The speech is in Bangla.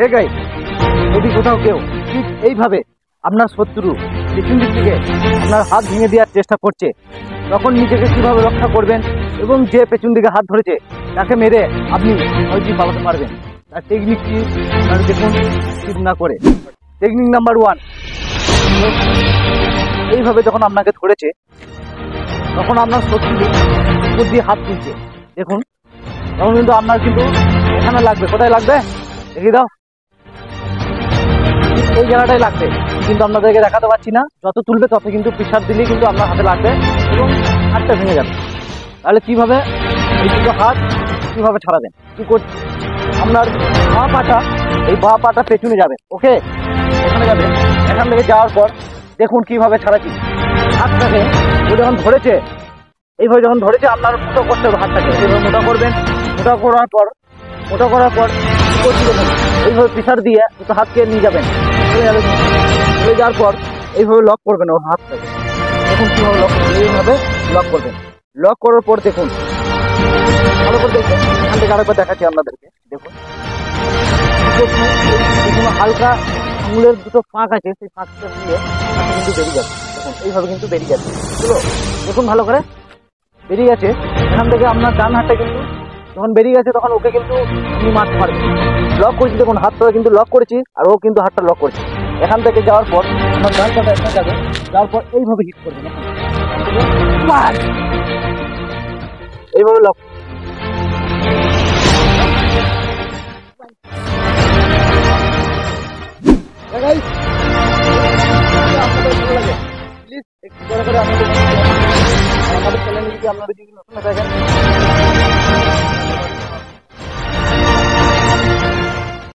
ওকে গাইস, যদি কোথাও কেউ ঠিক এইভাবে আপনার শত্রু পেছন দিক থেকে আপনার হাত ভেঙে দেওয়ার চেষ্টা করছে, তখন নিজেকে কিভাবে রক্ষা করবেন এবং যে পেছন দিকে হাত ধরেছে তাকে মেরে আপনি হয়তো পালাতে পারবেন, তার টেকনিকটি আপনারা দেখুন স্কিপ না করে। টেকনিক নাম্বার 1, এইভাবে যখন আপনাকে ধরেছে তখন আপনার শত্রু উপর দিয়ে হাত তুলছে, দেখুন তখন কিন্তু আপনার কিন্তু এখানে লাগবে। কোথায় লাগবে দেখিয়ে দাও, এই জায়গাটাই লাগবে, কিন্তু আপনাদেরকে দেখাতে পারছি না। যত তুলবে তত কিন্তু প্রেসার দিলেই কিন্তু আপনার হাতে লাগবে এবং হাতটা ভেঙে যাবে। তাহলে কিভাবে এই দুটো হাত কিভাবে ছাড়াবেন, কি করছে, আপনার বাঁ পাটা পেছনে যাবে, ওকে এখানে যাবে। এখান থেকে যাওয়ার পর দেখুন কিভাবে ছাড়াচ্ছি হাতটাকে। ও যখন ধরেছে এইভাবে যখন ধরেছে আপনার মোটা করতে হবে হাতটাকে, এইভাবে মোটা করবেন। মোটা করার পর কি করছি দেখুন, এইভাবে প্রেসার দিয়ে দুটো হাতকে নিয়ে যাবেন। চলে যাওয়ার পর এইভাবে লক করবেন ওর হাতটাকে। দেখুন কীভাবে লক করবেন, এইভাবে লক করবেন। লক করার পর দেখুন ভালো করে দেখবেন, এখান থেকে আরেকবার দেখাচ্ছি আপনাদেরকে। দেখুন হালকা আঙুলের দুটো ফাঁক আছে, সেই ফাঁকটা দিয়ে কিন্তু বেরিয়ে যাবে। দেখুন এইভাবে কিন্তু বেরিয়ে যাচ্ছে, বুঝলো? দেখুন ভালো করে বেরিয়ে গেছে। এখান থেকে আপনার ডান হাতটা কিন্তু যখন বেরিয়ে গেছে তখন ওকে কিন্তু আপনি মারতে পারবেন। লক করেছি দেখুন, হাতটা কিন্তু লক করেছি আর ও কিন্তু হাতটা লক করেছে। এখান থেকে যাওয়ার পর আপনার ডান পাটা এখানে যাবে, যাওয়ার পর এইভাবে হিট করবেন, এইভাবে লক। প্লিজ একটু করে আমাদের চ্যানেলে যদি আপনারা যদি নতুন থাকেন